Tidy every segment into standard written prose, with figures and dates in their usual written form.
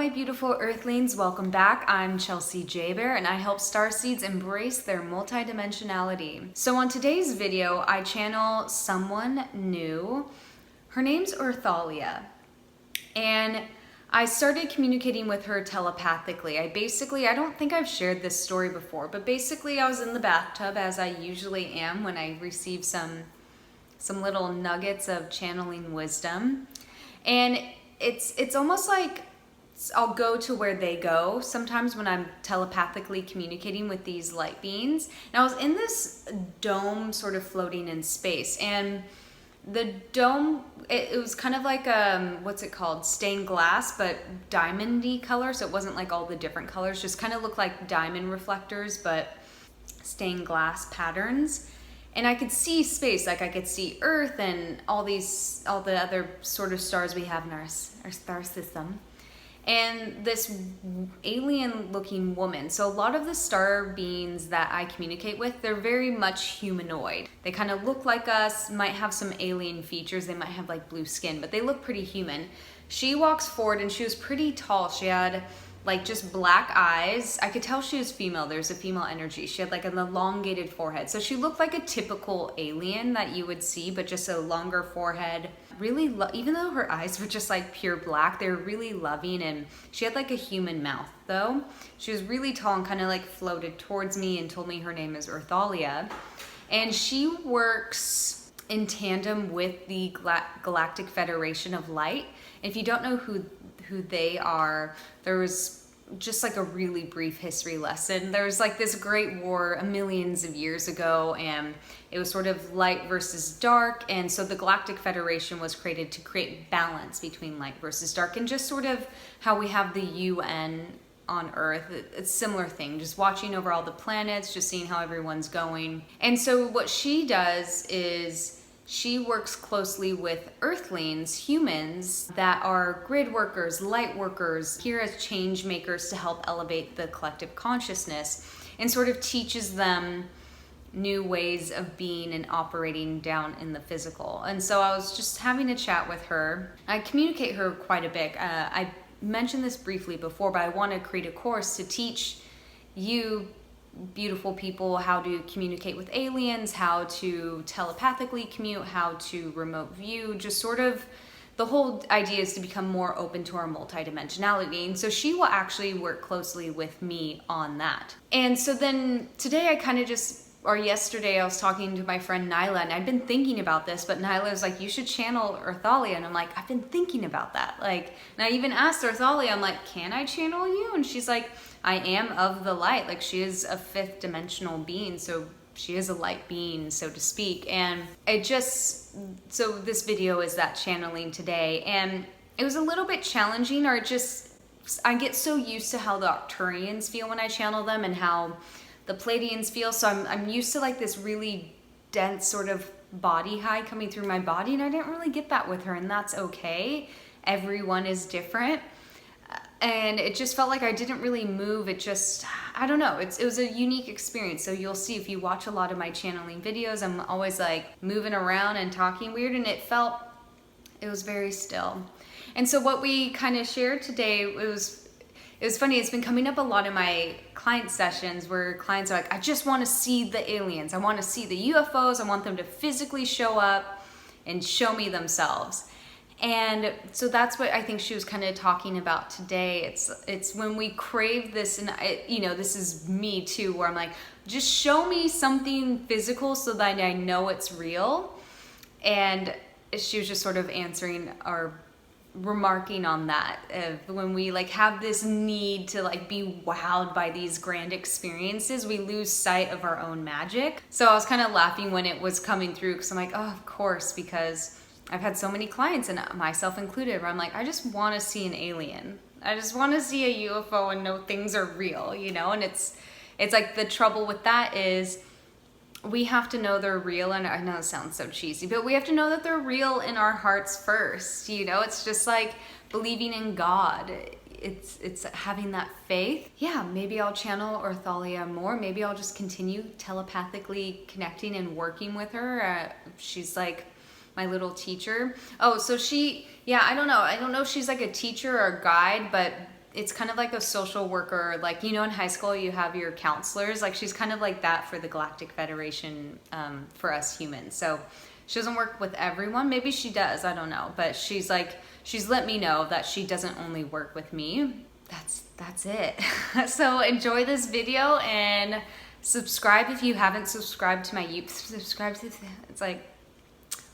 my beautiful earthlings, welcome back. I'm Chelsea J. Bear and I help starseeds embrace their multidimensionality. So on today's video, I channel someone new. Her name's Urthalia, and I started communicating with her telepathically. I don't think I've shared this story before, but basically I was in the bathtub, as I usually am when I receive some little nuggets of channeling wisdom. And it's almost like I'll go to where they go sometimes when I'm telepathically communicating with these light beings. And I was in this dome sort of floating in space, and the dome, it was kind of like what's it called, stained glass, but diamondy color. So it wasn't like all the different colors, just kind of looked like diamond reflectors, but stained glass patterns. And I could see space, like I could see Earth and all the other sort of stars we have in our star system. And this alien looking woman. So a lot of the star beings that I communicate with, they're very much humanoid. They kind of look like us, might have some alien features. They might have like blue skin, but they look pretty human. She walks forward and she was pretty tall. She had like just black eyes. I could tell she was female. There's a female energy. She had like an elongated forehead. So she looked like a typical alien that you would see, but just a longer forehead. Really, even though her eyes were just like pure black, they were really loving, and she had like a human mouth though. She was really tall and kind of like floated towards me and told me her name is Urthalia. And she works in tandem with the Galactic Federation of Light. And if you don't know who they are, there was just like a really brief history lesson. There was like this great war millions of years ago, and it was sort of light versus dark. And so the Galactic Federation was created to create balance between light versus dark, and just sort of how we have the UN on Earth. It's a similar thing, just watching over all the planets, just seeing how everyone's going. And so what she does is she works closely with earthlings, humans that are grid workers, light workers, here as change makers to help elevate the collective consciousness, and sort of teaches them new ways of being and operating down in the physical. And so I was just having a chat with her. I communicate her quite a bit. I mentioned this briefly before, but I want to create a course to teach you beautiful people how to communicate with aliens, how to telepathically commute, how to remote view. Just sort of the whole idea is to become more open to our multidimensionality. And so she will actually work closely with me on that. And so then today I kind of yesterday I was talking to my friend Nyla, and I'd been thinking about this, but Nyla was like, you should channel Urthalia. And I'm like, I've been thinking about that. Like, and I even asked Urthalia, I'm like, can I channel you? And she's like, I am of the light. Like, she is a fifth dimensional being, so she is a light being, so to speak. And so this video is that channeling today, and it was a little bit challenging, or I get so used to how the Arcturians feel when I channel them and how the Pleiadians feel. So I'm used to like this really dense sort of body high coming through my body, and I didn't really get that with her, and that's okay. Everyone is different. And it just felt like I didn't really move. I don't know. It was a unique experience. So you'll see if you watch a lot of my channeling videos, I'm always like moving around and talking weird, and it was very still. And so what we kind of shared today, it was funny. It's been coming up a lot in my client sessions where clients are like, I just want to see the aliens. I want to see the UFOs. I want them to physically show up and show me themselves. And so that's what I think she was kind of talking about today. It's when we crave this, and this is me too, where I'm like, just show me something physical so that I know it's real. And she was just sort of answering or remarking on that, when we like have this need to like be wowed by these grand experiences, we lose sight of our own magic. So I was kind of laughing when it was coming through, because I'm like, oh, of course, because I've had so many clients, and myself included, where I'm like, I just want to see an alien. I just want to see a UFO and know things are real, and it's like the trouble with that is we have to know they're real. And I know it sounds so cheesy, but we have to know that they're real in our hearts first. It's just like believing in God. It's having that faith. Yeah, maybe I'll channel Urthalia more. Maybe I'll just continue telepathically connecting and working with her. She's like my little teacher. Oh, so I don't know if she's like a teacher or a guide, but it's kind of like a social worker, like, you know, in high school you have your counselors, like she's kind of like that for the Galactic Federation, for us humans. So she doesn't work with everyone, maybe she does, I don't know, but she's let me know that she doesn't only work with me. That's it. So enjoy this video and subscribe if you haven't subscribed to my YouTube. Subscribe to, it's like,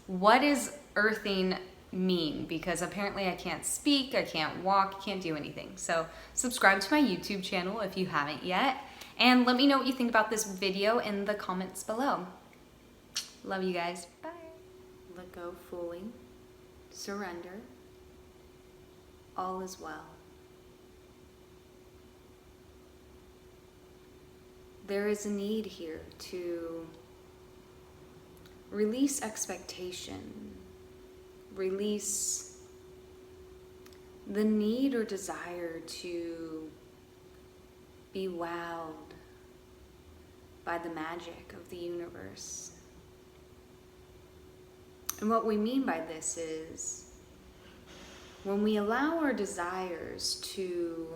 what is earthing mean? Because apparently I can't speak, I can't walk, I can't do anything. So subscribe to my YouTube channel if you haven't yet, and let me know what you think about this video in the comments below. Love you guys. Bye. Let go fully. Surrender. All is well. There is a need here to release expectation, release the need or desire to be wowed by the magic of the universe. And what we mean by this is when we allow our desires to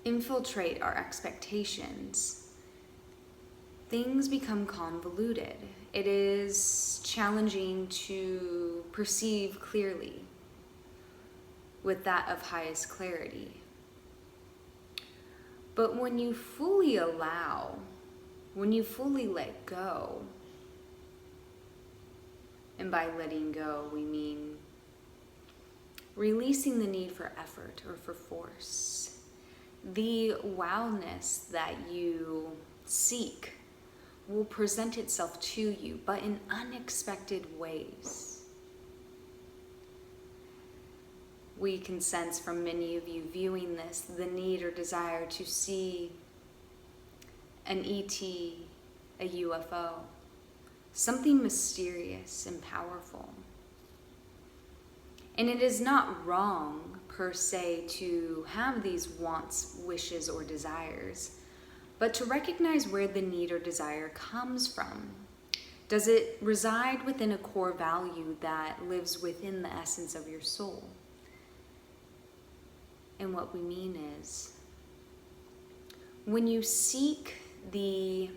infiltrate our expectations, things become convoluted. It is challenging to perceive clearly with that of highest clarity. But when you fully allow, when you fully let go, and by letting go we mean releasing the need for effort or for force, the wowness that you seek will present itself to you, but in unexpected ways. We can sense from many of you viewing this the need or desire to see an ET, a UFO, something mysterious and powerful. And it is not wrong per se to have these wants, wishes, or desires, but to recognize where the need or desire comes from. Does it reside within a core value that lives within the essence of your soul? And what we mean is, when you seek the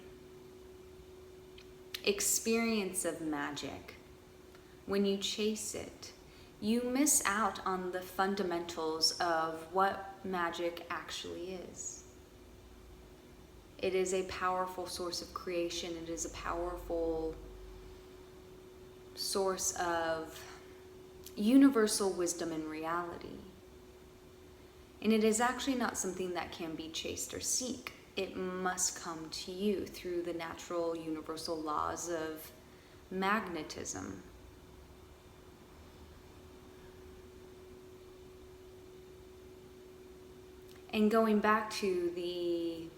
experience of magic, when you chase it, you miss out on the fundamentals of what magic actually is. It is a powerful source of creation. It is a powerful source of universal wisdom and reality. And it is actually not something that can be chased or seek. It must come to you through the natural universal laws of magnetism. And going back to the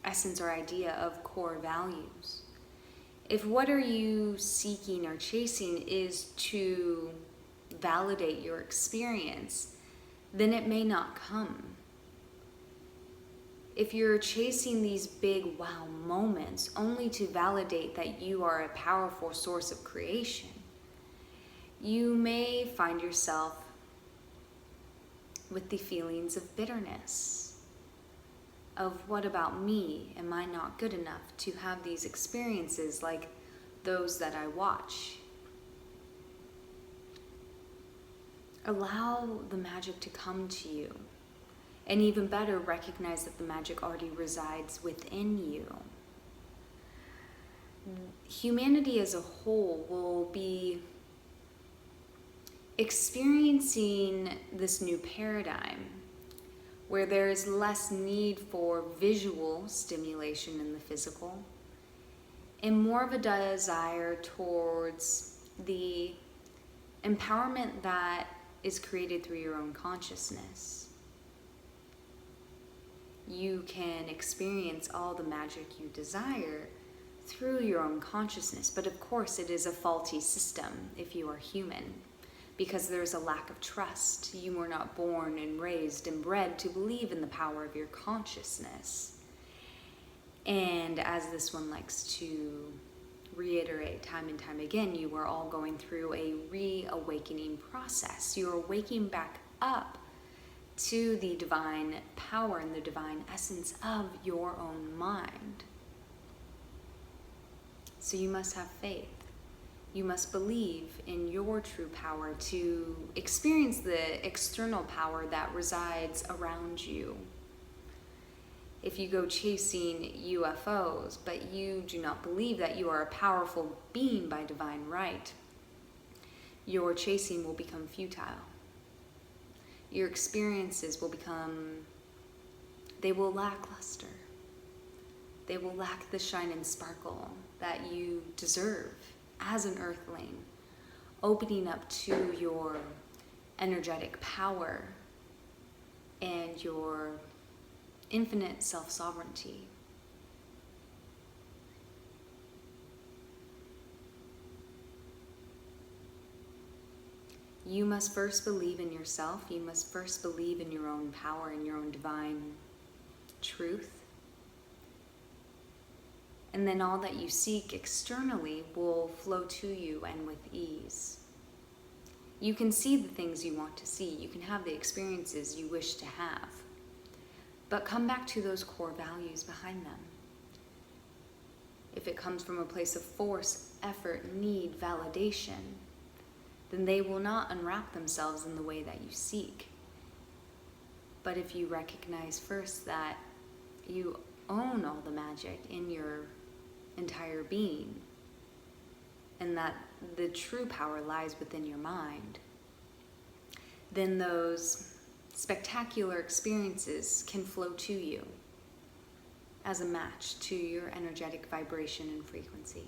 essence or idea of core values, if what are you seeking or chasing is to validate your experience, then it may not come. If you're chasing these big wow moments only to validate that you are a powerful source of creation, you may find yourself with the feelings of bitterness, of what about me? Am I not good enough to have these experiences like those that I watch? Allow the magic to come to you. And even better, recognize that the magic already resides within you. Humanity as a whole will be experiencing this new paradigm where there is less need for visual stimulation in the physical and more of a desire towards the empowerment that is created through your own consciousness. You can experience all the magic you desire through your own consciousness, but of course it is a faulty system if you are human, because there's a lack of trust. You were not born and raised and bred to believe in the power of your consciousness. And as this one likes to reiterate time and time again, you are all going through a reawakening process. You are waking back up to the divine power and the divine essence of your own mind. So you must have faith. You must believe in your true power to experience the external power that resides around you. If you go chasing UFOs, but you do not believe that you are a powerful being by divine right, your chasing will become futile. Your experiences will they will lack luster. They will lack the shine and sparkle that you deserve as an earthling, opening up to your energetic power and your infinite self-sovereignty. You must first believe in yourself. You must first believe in your own power and your own divine truth. And then all that you seek externally will flow to you and with ease. You can see the things you want to see. You can have the experiences you wish to have. But come back to those core values behind them. If it comes from a place of force, effort, need, validation, then they will not unwrap themselves in the way that you seek. But if you recognize first that you own all the magic in your entire being, and that the true power lies within your mind, then those spectacular experiences can flow to you as a match to your energetic vibration and frequency.